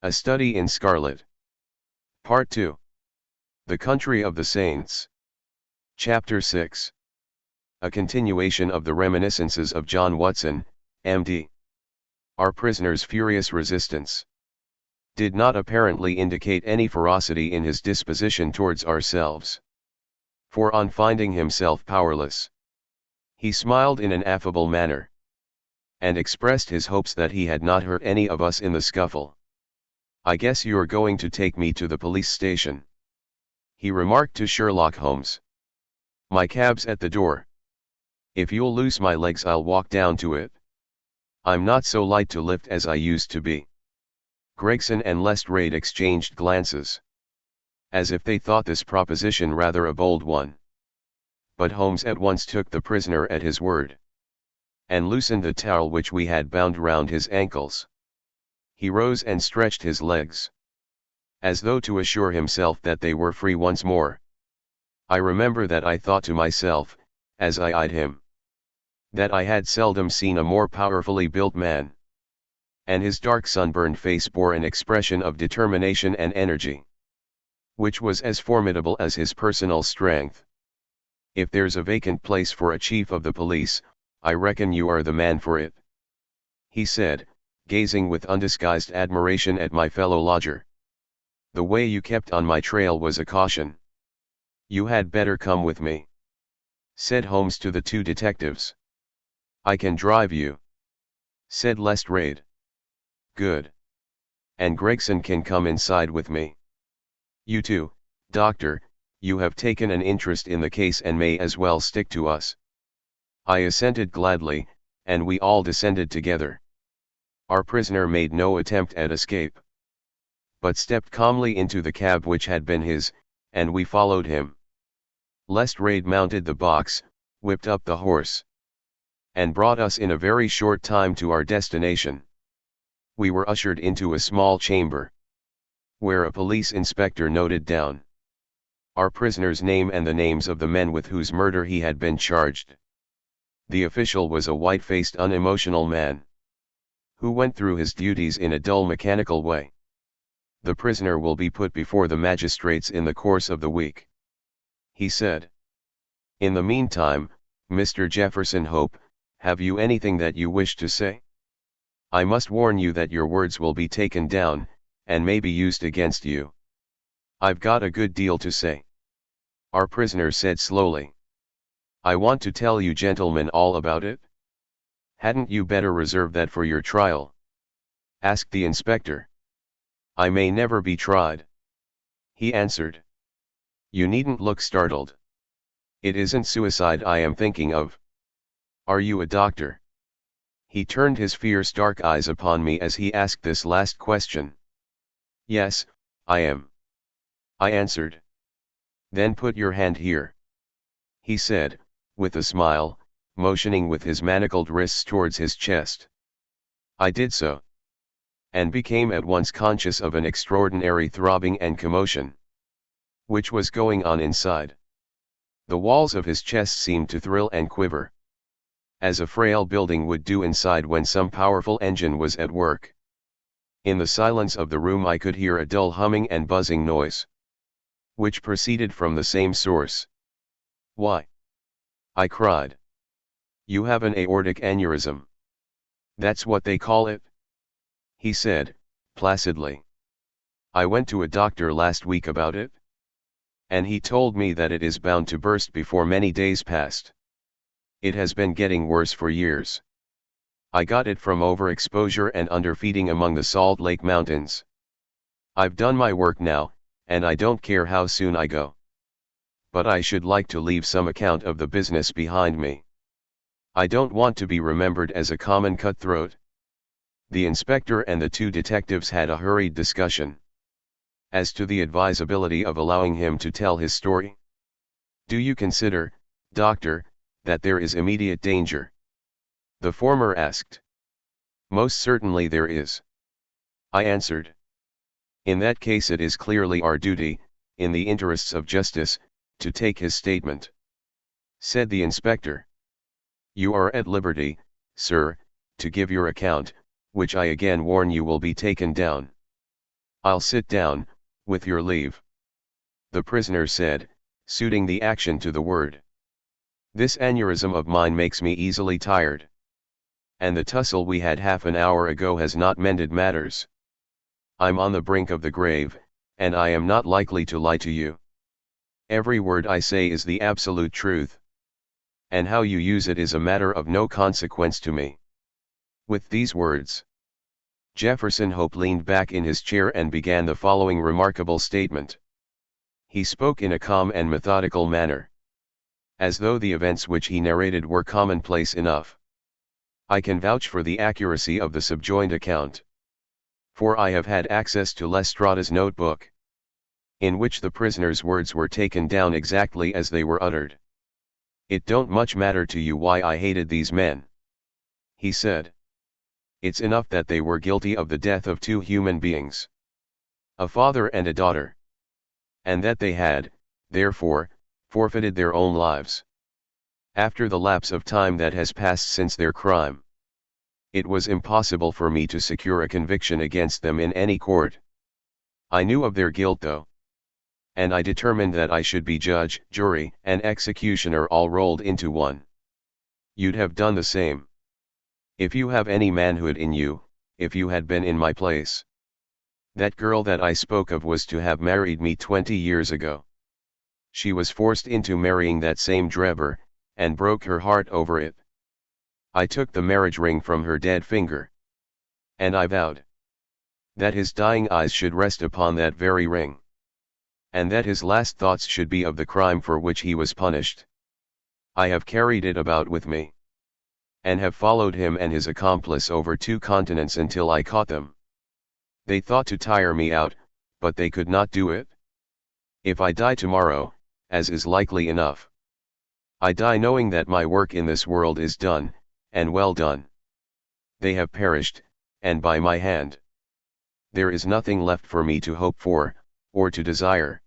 A Study in Scarlet. Part 2. The Country of the Saints. Chapter 6. A continuation of the reminiscences of John Watson, M.D. Our prisoner's furious resistance did not apparently indicate any ferocity in his disposition towards ourselves. For on finding himself powerless, he smiled in an affable manner, and expressed his hopes that he had not hurt any of us in the scuffle. "I guess you're going to take me to the police station," he remarked to Sherlock Holmes. "My cab's at the door. If you'll loose my legs I'll walk down to it. I'm not so light to lift as I used to be." Gregson and Lestrade exchanged glances, as if they thought this proposition rather a bold one. But Holmes at once took the prisoner at his word, and loosened the towel which we had bound round his ankles. He rose and stretched his legs, as though to assure himself that they were free once more. I remember that I thought to myself, as I eyed him, that I had seldom seen a more powerfully built man, and his dark sunburned face bore an expression of determination and energy, which was as formidable as his personal strength. "If there's a vacant place for a chief of the police, I reckon you are the man for it," he said, gazing with undisguised admiration at my fellow lodger. "The way you kept on my trail was a caution." "You had better come with me," said Holmes to the two detectives. "I can drive you," said Lestrade. "Good. And Gregson can come inside with me. You too, Doctor, you have taken an interest in the case and may as well stick to us." I assented gladly, and we all descended together. Our prisoner made no attempt at escape, but stepped calmly into the cab which had been his, and we followed him. Lestrade mounted the box, whipped up the horse, and brought us in a very short time to our destination. We were ushered into a small chamber, where a police inspector noted down our prisoner's name and the names of the men with whose murder he had been charged. The official was a white-faced unemotional man, who went through his duties in a dull mechanical way. "The prisoner will be put before the magistrates in the course of the week," he said. "In the meantime, Mr. Jefferson Hope, have you anything that you wish to say? I must warn you that your words will be taken down, and may be used against you." "I've got a good deal to say," our prisoner said slowly. "I want to tell you gentlemen all about it." "Hadn't you better reserve that for your trial?" asked the inspector. "I may never be tried," he answered. "You needn't look startled. It isn't suicide I am thinking of. Are you a doctor?" He turned his fierce dark eyes upon me as he asked this last question. "Yes, I am," I answered. "Then put your hand here," he said, with a smile, motioning with his manacled wrists towards his chest. I did so, and became at once conscious of an extraordinary throbbing and commotion, which was going on inside. The walls of his chest seemed to thrill and quiver, as a frail building would do inside when some powerful engine was at work. In the silence of the room I could hear a dull humming and buzzing noise, which proceeded from the same source. "Why," I cried, "you have an aortic aneurysm." "That's what they call it," he said, placidly. "I went to a doctor last week about it, and he told me that it is bound to burst before many days passed. It has been getting worse for years. I got it from overexposure and underfeeding among the Salt Lake Mountains. I've done my work now, and I don't care how soon I go. But I should like to leave some account of the business behind me. I don't want to be remembered as a common cutthroat." The inspector and the two detectives had a hurried discussion as to the advisability of allowing him to tell his story. "Do you consider, Doctor, that there is immediate danger?" the former asked. "Most certainly there is," I answered. "In that case it is clearly our duty, in the interests of justice, to take his statement," said the inspector. "You are at liberty, sir, to give your account, which I again warn you will be taken down." "I'll sit down, with your leave," the prisoner said, suiting the action to the word. "This aneurysm of mine makes me easily tired. And the tussle we had half an hour ago has not mended matters. I'm on the brink of the grave, and I am not likely to lie to you. Every word I say is the absolute truth. And how you use it is a matter of no consequence to me." With these words, Jefferson Hope leaned back in his chair and began the following remarkable statement. He spoke in a calm and methodical manner, as though the events which he narrated were commonplace enough. I can vouch for the accuracy of the subjoined account, for I have had access to Lestrada's notebook, in which the prisoner's words were taken down exactly as they were uttered. "It don't much matter to you why I hated these men," he said. "It's enough that they were guilty of the death of two human beings, a father and a daughter, and that they had, therefore, forfeited their own lives. After the lapse of time that has passed since their crime, it was impossible for me to secure a conviction against them in any court. I knew of their guilt though, and I determined that I should be judge, jury, and executioner all rolled into one. You'd have done the same, if you have any manhood in you, if you had been in my place. That girl that I spoke of was to have married me 20 years ago. She was forced into marrying that same Drebber, and broke her heart over it. I took the marriage ring from her dead finger, and I vowed that his dying eyes should rest upon that very ring, and that his last thoughts should be of the crime for which he was punished. I have carried it about with me, and have followed him and his accomplice over 2 continents until I caught them. They thought to tire me out, but they could not do it. If I die tomorrow, as is likely enough, I die knowing that my work in this world is done, and well done. They have perished, and by my hand. There is nothing left for me to hope for, or to desire.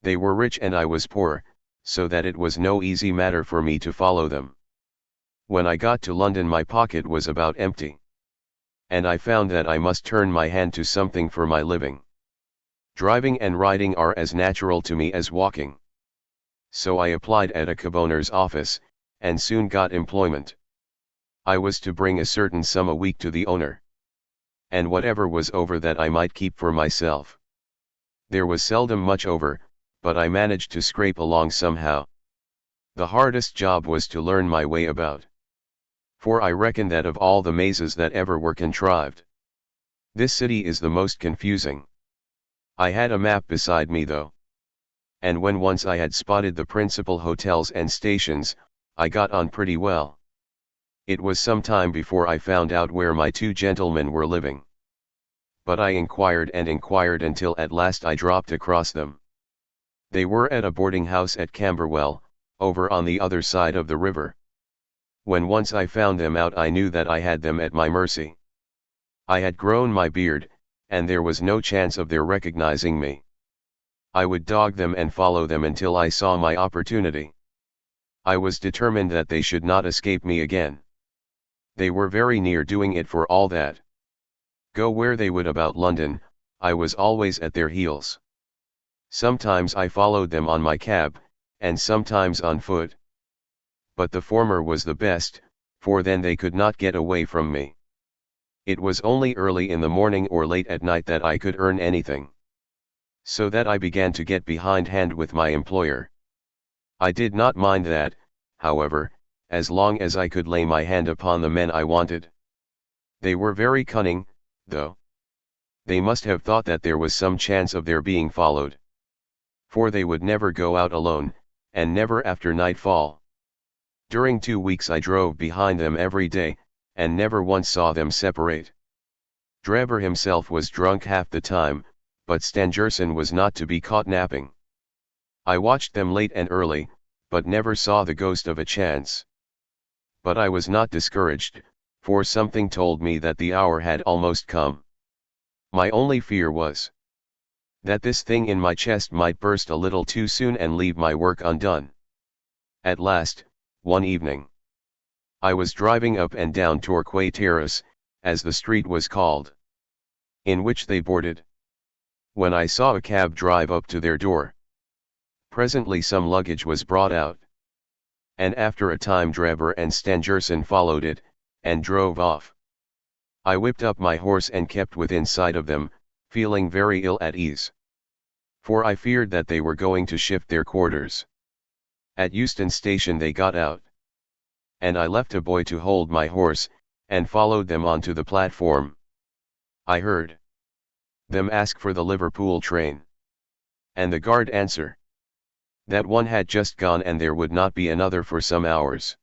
They were rich and I was poor, so that it was no easy matter for me to follow them. When I got to London my pocket was about empty, and I found that I must turn my hand to something for my living. Driving and riding are as natural to me as walking. So I applied at a cabowner's office, and soon got employment. I was to bring a certain sum a week to the owner, and whatever was over that I might keep for myself. There was seldom much over, but I managed to scrape along somehow. The hardest job was to learn my way about, for I reckon that of all the mazes that ever were contrived, this city is the most confusing. I had a map beside me though, and when once I had spotted the principal hotels and stations, I got on pretty well. It was some time before I found out where my 2 gentlemen were living, but I inquired and inquired until at last I dropped across them. They were at a boarding house at Camberwell, over on the other side of the river. When once I found them out I knew that I had them at my mercy. I had grown my beard, and there was no chance of their recognizing me. I would dog them and follow them until I saw my opportunity. I was determined that they should not escape me again. They were very near doing it for all that. Go where they would about London, I was always at their heels. Sometimes I followed them on my cab, and sometimes on foot. But the former was the best, for then they could not get away from me. It was only early in the morning or late at night that I could earn anything, so that I began to get behindhand with my employer. I did not mind that, however, as long as I could lay my hand upon the men I wanted. They were very cunning, though. They must have thought that there was some chance of their being followed, for they would never go out alone, and never after nightfall. During 2 weeks I drove behind them every day, and never once saw them separate. Drebber himself was drunk half the time, but Stangerson was not to be caught napping. I watched them late and early, but never saw the ghost of a chance. But I was not discouraged, for something told me that the hour had almost come. My only fear was that this thing in my chest might burst a little too soon and leave my work undone. At last, one evening, I was driving up and down Torquay Terrace, as the street was called, in which they boarded. when I saw a cab drive up to their door. Presently some luggage was brought out. And after a time Drever and Stangerson followed it, and drove off. I whipped up my horse and kept within sight of them, feeling very ill at ease. For I feared that they were going to shift their quarters. At Euston Station they got out. And I left a boy to hold my horse, and followed them onto the platform. I heard them ask for the Liverpool train. And the guard answer that one had just gone and there would not be another for some hours.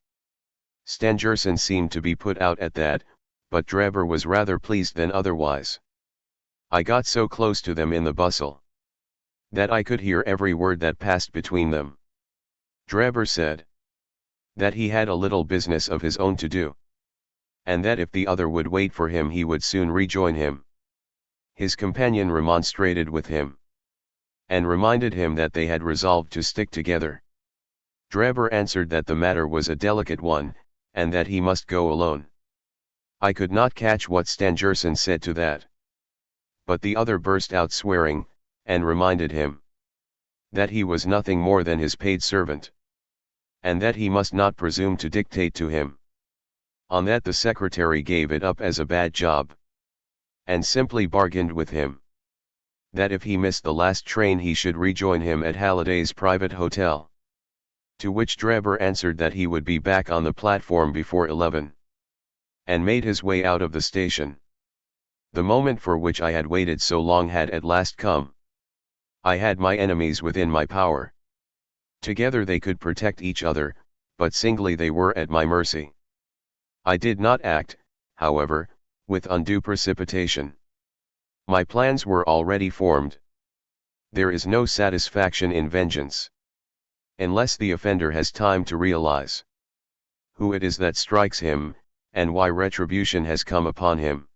Stangerson seemed to be put out at that, but Drever was rather pleased than otherwise. I got so close to them in the bustle that I could hear every word that passed between them. Drever said that he had a little business of his own to do, and that if the other would wait for him he would soon rejoin him. His companion remonstrated with him, and reminded him that they had resolved to stick together. Drever answered that the matter was a delicate one, and that he must go alone. I could not catch what Stangerson said to that. But the other burst out swearing, and reminded him that he was nothing more than his paid servant, and that he must not presume to dictate to him. On that the secretary gave it up as a bad job, and simply bargained with him that if he missed the last train he should rejoin him at Halliday's private hotel. To which Drever answered that he would be back on the platform before 11, and made his way out of the station. The moment for which I had waited so long had at last come. I had my enemies within my power. Together they could protect each other, but singly they were at my mercy. I did not act, however, with undue precipitation. My plans were already formed. There is no satisfaction in vengeance, unless the offender has time to realize who it is that strikes him, and why retribution has come upon him.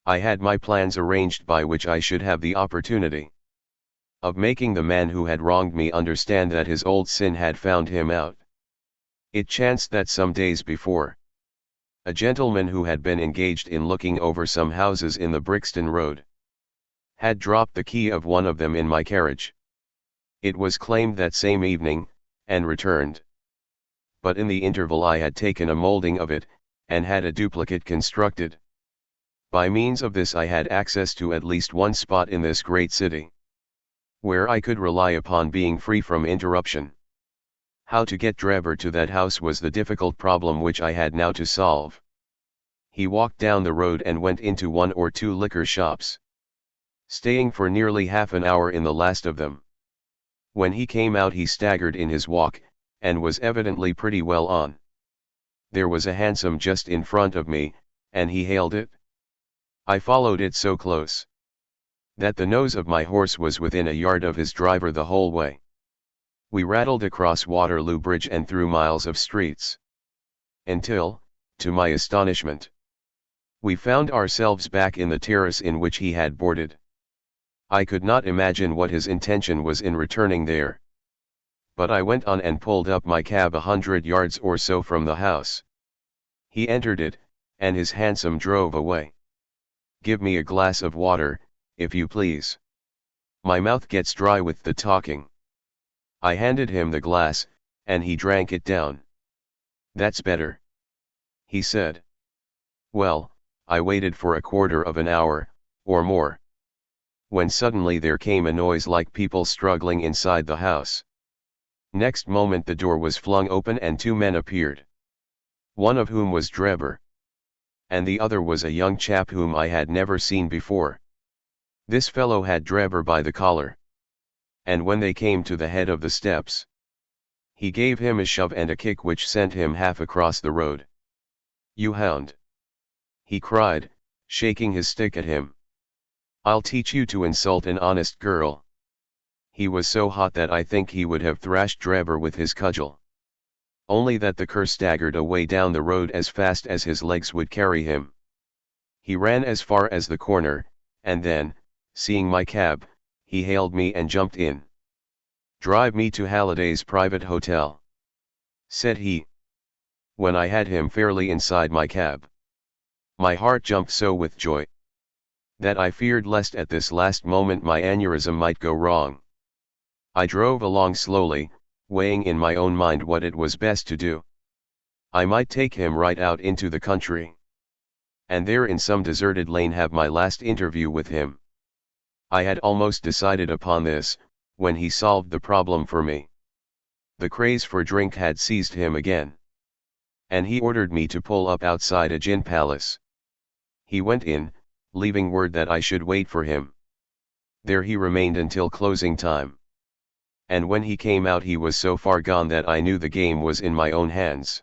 I had my plans arranged by which I should have the opportunity of making the man who had wronged me understand that his old sin had found him out. It chanced that some days before, a gentleman who had been engaged in looking over some houses in the Brixton Road had dropped the key of one of them in my carriage. It was claimed that same evening, and returned. But in the interval I had taken a moulding of it, and had a duplicate constructed. By means of this I had access to at least one spot in this great city, where I could rely upon being free from interruption. How to get Drever to that house was the difficult problem which I had now to solve. He walked down the road and went into one or two liquor shops, staying for nearly half an hour in the last of them. When he came out he staggered in his walk, and was evidently pretty well on. There was a hansom just in front of me, and he hailed it. I followed it so close that the nose of my horse was within a yard of his driver the whole way. We rattled across Waterloo Bridge and through miles of streets, until, to my astonishment, we found ourselves back in the terrace in which he had boarded. I could not imagine what his intention was in returning there. But I went on and pulled up my cab 100 yards or so from the house. He entered it, and his hansom drove away. "Give me a glass of water, if you please. My mouth gets dry with the talking." I handed him the glass, and he drank it down. "That's better," he said. Well, I waited for a quarter of an hour, or more, when suddenly there came a noise like people struggling inside the house. Next moment the door was flung open and two men appeared, one of whom was Drever, and the other was a young chap whom I had never seen before. This fellow had Drever by the collar, and when they came to the head of the steps, he gave him a shove and a kick which sent him half across the road. "You hound!" he cried, shaking his stick at him. "I'll teach you to insult an honest girl." He was so hot that I think he would have thrashed Drever with his cudgel, only that the cur staggered away down the road as fast as his legs would carry him. He ran as far as the corner, and then, seeing my cab, he hailed me and jumped in. "Drive me to Halliday's private hotel," said he, when I had him fairly inside my cab. My heart jumped so with joy that I feared lest at this last moment my aneurysm might go wrong. I drove along slowly, weighing in my own mind what it was best to do. I might take him right out into the country, and there in some deserted lane have my last interview with him. I had almost decided upon this, when he solved the problem for me. The craze for drink had seized him again, and he ordered me to pull up outside a gin palace. He went in, leaving word that I should wait for him. There he remained until closing time. And when he came out he was so far gone that I knew the game was in my own hands.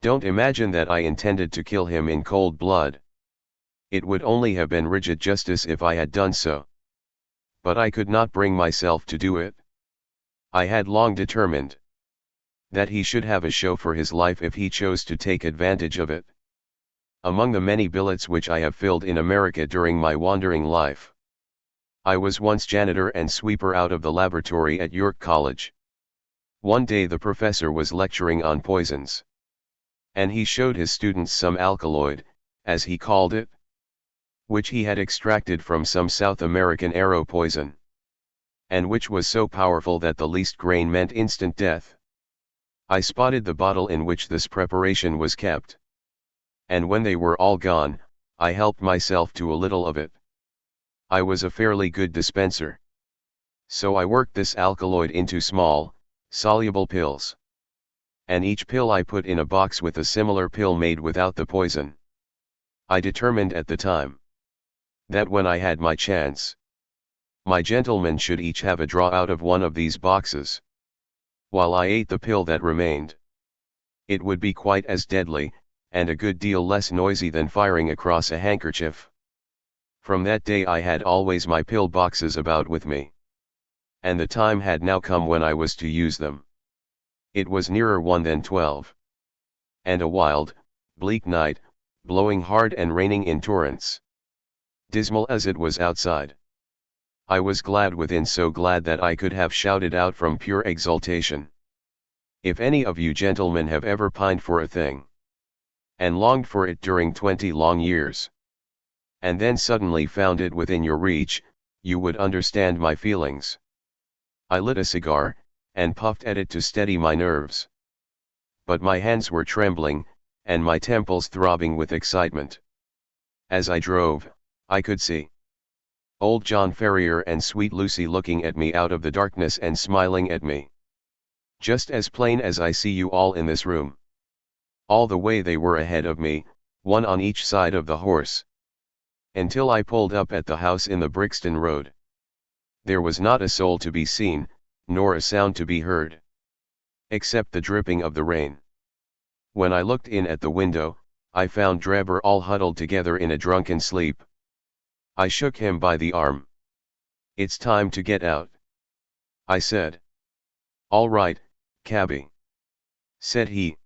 Don't imagine that I intended to kill him in cold blood. It would only have been rigid justice if I had done so. But I could not bring myself to do it. I had long determined that he should have a show for his life if he chose to take advantage of it. Among the many billets which I have filled in America during my wandering life, I was once janitor and sweeper out of the laboratory at York College. One day the professor was lecturing on poisons, and he showed his students some alkaloid, as he called it, which he had extracted from some South American arrow poison, and which was so powerful that the least grain meant instant death. I spotted the bottle in which this preparation was kept, and when they were all gone, I helped myself to a little of it. I was a fairly good dispenser, so I worked this alkaloid into small, soluble pills, and each pill I put in a box with a similar pill made without the poison. I determined at the time that when I had my chance, my gentlemen should each have a draw out of one of these boxes, while I ate the pill that remained. It would be quite as deadly, and a good deal less noisy than firing across a handkerchief. From that day I had always my pill boxes about with me, and the time had now come when I was to use them. It was nearer 1 than 12, and a wild, bleak night, blowing hard and raining in torrents, dismal as it was outside. I was glad within, so glad that I could have shouted out from pure exultation. If any of you gentlemen have ever pined for a thing, and longed for it during 20 long years, and then suddenly found it within your reach, you would understand my feelings. I lit a cigar, and puffed at it to steady my nerves. But my hands were trembling, and my temples throbbing with excitement. As I drove, I could see old John Ferrier and sweet Lucy looking at me out of the darkness and smiling at me, just as plain as I see you all in this room. All the way they were ahead of me, one on each side of the horse, until I pulled up at the house in the Brixton Road. There was not a soul to be seen, nor a sound to be heard, except the dripping of the rain. When I looked in at the window, I found Drebber all huddled together in a drunken sleep. I shook him by the arm. "It's time to get out," I said. "All right, cabby," said he.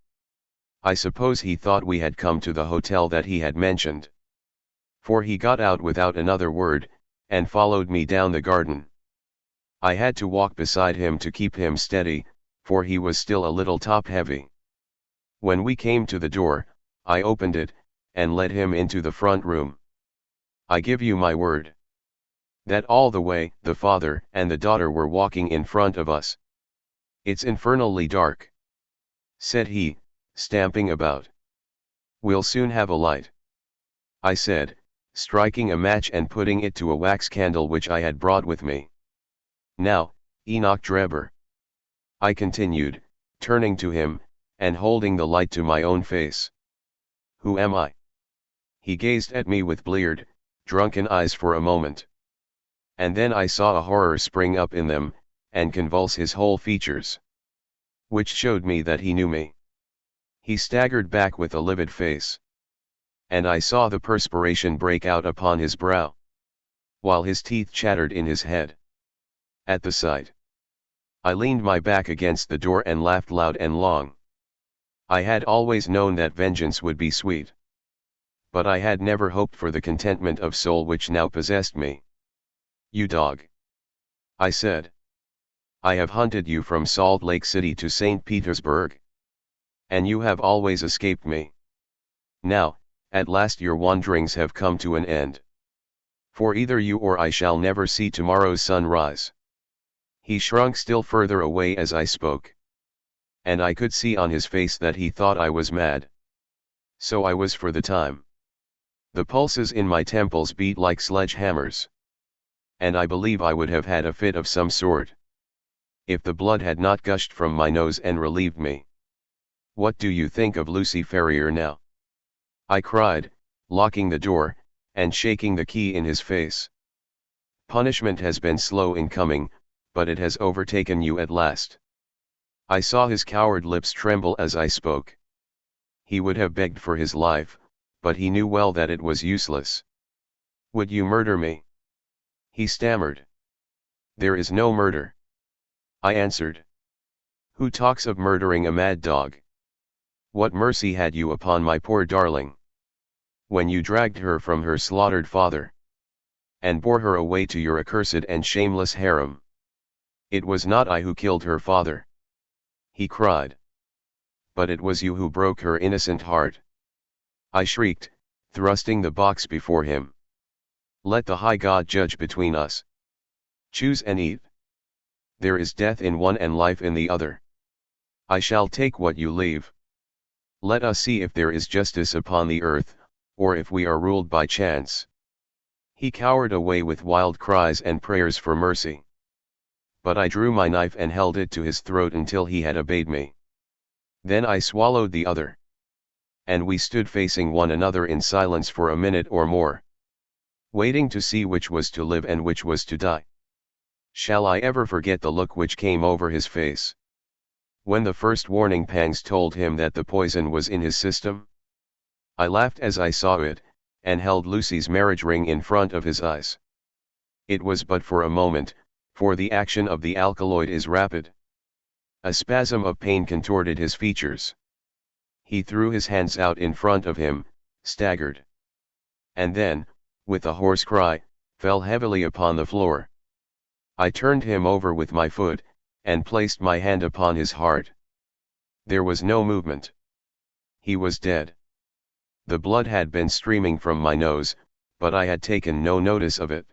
I suppose he thought we had come to the hotel that he had mentioned, for he got out without another word, and followed me down the garden. I had to walk beside him to keep him steady, for he was still a little top-heavy. When we came to the door, I opened it, and led him into the front room. I give you my word that all the way the father and the daughter were walking in front of us. "It's infernally dark," said he, stamping about. "We'll soon have a light," I said, striking a match and putting it to a wax candle which I had brought with me. "Now, Enoch Drebber," I continued, turning to him, and holding the light to my own face, "who am I?" He gazed at me with bleared, drunken eyes for a moment, and then I saw a horror spring up in them, and convulse his whole features, which showed me that he knew me. He staggered back with a livid face, and I saw the perspiration break out upon his brow, while his teeth chattered in his head. At the sight, I leaned my back against the door and laughed loud and long. I had always known that vengeance would be sweet, but I had never hoped for the contentment of soul which now possessed me. "You dog," I said. "I have hunted you from Salt Lake City to St. Petersburg, and you have always escaped me. Now, at last your wanderings have come to an end. For either you or I shall never see tomorrow's sun rise. He shrunk still further away as I spoke. And I could see on his face that he thought I was mad. So I was for the time. The pulses in my temples beat like sledgehammers. And I believe I would have had a fit of some sort, if the blood had not gushed from my nose and relieved me. What do you think of Lucy Ferrier now? I cried, locking the door, and shaking the key in his face. Punishment has been slow in coming, but it has overtaken you at last. I saw his coward lips tremble as I spoke. He would have begged for his life, but he knew well that it was useless. Would you murder me? He stammered. There is no murder. I answered. Who talks of murdering a mad dog? What mercy had you upon my poor darling, when you dragged her from her slaughtered father, and bore her away to your accursed and shameless harem? It was not I who killed her father, he cried. But it was you who broke her innocent heart. I shrieked, thrusting the box before him. Let the high God judge between us. Choose and eat. There is death in one and life in the other. I shall take what you leave. Let us see if there is justice upon the earth, or if we are ruled by chance. He cowered away with wild cries and prayers for mercy. But I drew my knife and held it to his throat until he had obeyed me. Then I swallowed the other. And we stood facing one another in silence for a minute or more, waiting to see which was to live and which was to die. Shall I ever forget the look which came over his face when the first warning pangs told him that the poison was in his system? I laughed as I saw it, and held Lucy's marriage ring in front of his eyes. It was but for a moment, for the action of the alkaloid is rapid. A spasm of pain contorted his features. He threw his hands out in front of him, staggered. And then, with a hoarse cry, fell heavily upon the floor. I turned him over with my foot, and placed my hand upon his heart. There was no movement. He was dead. The blood had been streaming from my nose, but I had taken no notice of it.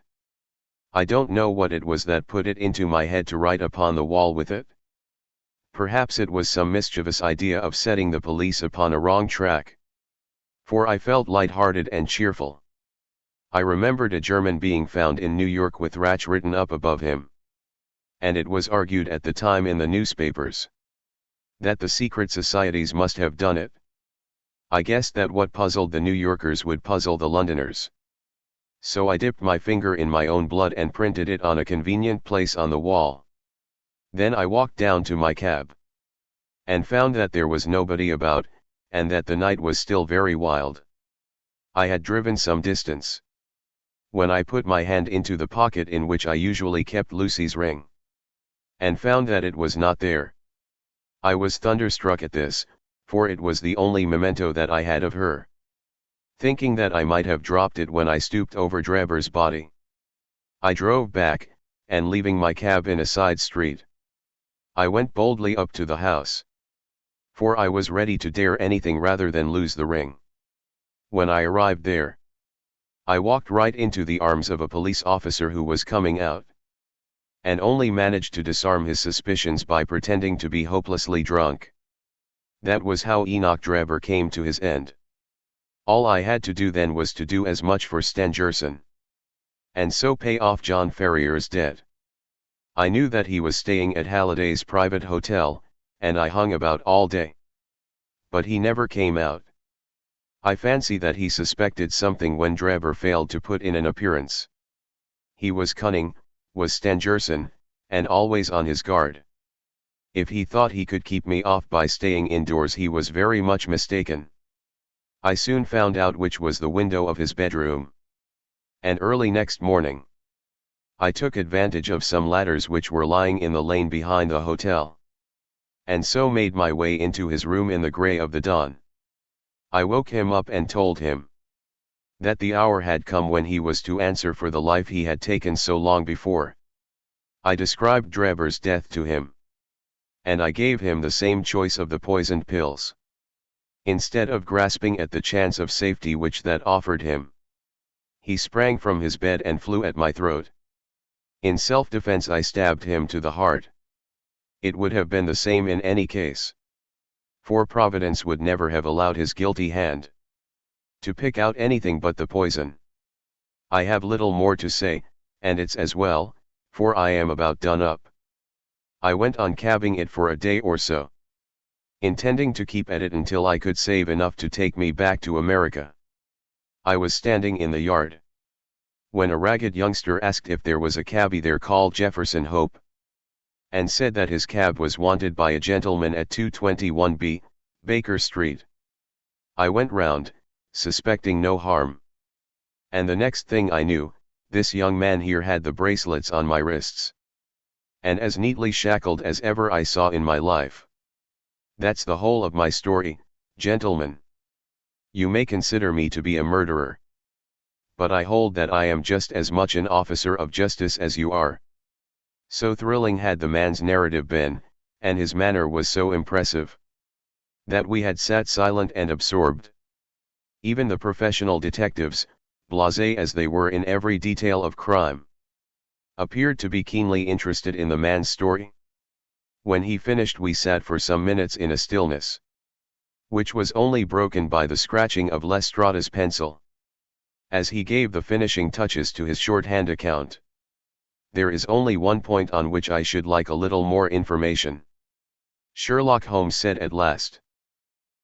I don't know what it was that put it into my head to write upon the wall with it. Perhaps it was some mischievous idea of setting the police upon a wrong track. For I felt light-hearted and cheerful. I remembered a German being found in New York with Ratch written up above him. And it was argued at the time in the newspapers that the secret societies must have done it. I guessed that what puzzled the New Yorkers would puzzle the Londoners. So I dipped my finger in my own blood and printed it on a convenient place on the wall. Then I walked down to my cab, and found that there was nobody about, and that the night was still very wild. I had driven some distance, when I put my hand into the pocket in which I usually kept Lucy's ring, and found that it was not there. I was thunderstruck at this, for it was the only memento that I had of her. Thinking that I might have dropped it when I stooped over Drever's body, I drove back, and leaving my cab in a side street, I went boldly up to the house. For I was ready to dare anything rather than lose the ring. When I arrived there, I walked right into the arms of a police officer who was coming out, and only managed to disarm his suspicions by pretending to be hopelessly drunk. That was how Enoch Drever came to his end. All I had to do then was to do as much for Stangerson, and so pay off John Ferrier's debt. I knew that he was staying at Halliday's private hotel, and I hung about all day. But he never came out. I fancy that he suspected something when Drever failed to put in an appearance. He was cunning, was Stangerson, and always on his guard. If he thought he could keep me off by staying indoors, he was very much mistaken. I soon found out which was the window of his bedroom. And early next morning, I took advantage of some ladders which were lying in the lane behind the hotel, and so made my way into his room in the grey of the dawn. I woke him up and told him that the hour had come when he was to answer for the life he had taken so long before. I described Drever's death to him, and I gave him the same choice of the poisoned pills. Instead of grasping at the chance of safety which that offered him, He sprang from his bed and flew at my throat. In self-defense I stabbed him to the heart. It would have been the same in any case. For Providence would never have allowed his guilty hand to pick out anything but the poison. I have little more to say, and it's as well, for I am about done up. I went on cabbing it for a day or so, intending to keep at it until I could save enough to take me back to America. I was standing in the yard, when a ragged youngster asked if there was a cabbie there called Jefferson Hope, and said that his cab was wanted by a gentleman at 221B, Baker Street. I went round, suspecting no harm. And the next thing I knew, this young man here had the bracelets on my wrists, and as neatly shackled as ever I saw in my life. That's the whole of my story, gentlemen. You may consider me to be a murderer, but I hold that I am just as much an officer of justice as you are. So thrilling had the man's narrative been, and his manner was so impressive, that we had sat silent and absorbed. Even the professional detectives, blasé as they were in every detail of crime, appeared to be keenly interested in the man's story. When he finished we sat for some minutes in a stillness, which was only broken by the scratching of Lestrada's pencil, as he gave the finishing touches to his shorthand account. There is only one point on which I should like a little more information, Sherlock Holmes said at last.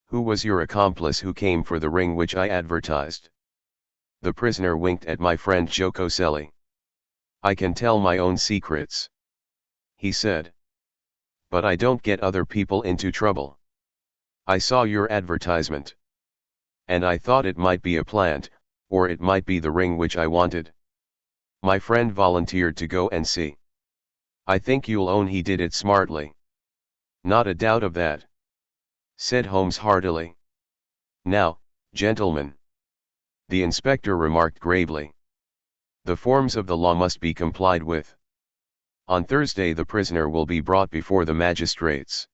Who was your accomplice who came for the ring which I advertised? The prisoner winked at my friend jocosely. I can tell my own secrets, he said. But I don't get other people into trouble. I saw your advertisement, and I thought it might be a plant, or it might be the ring which I wanted. My friend volunteered to go and see. I think you'll own he did it smartly. Not a doubt of that, said Holmes heartily. Now, gentlemen, the inspector remarked gravely, the forms of the law must be complied with. On Thursday the prisoner will be brought before the magistrates,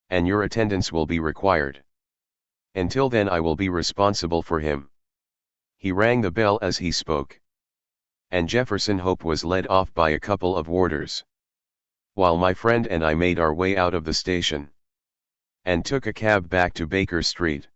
and your attendance will be required. Until then I will be responsible for him. He rang the bell as he spoke, and Jefferson Hope was led off by a couple of warders, while my friend and I made our way out of the station, and took a cab back to Baker Street.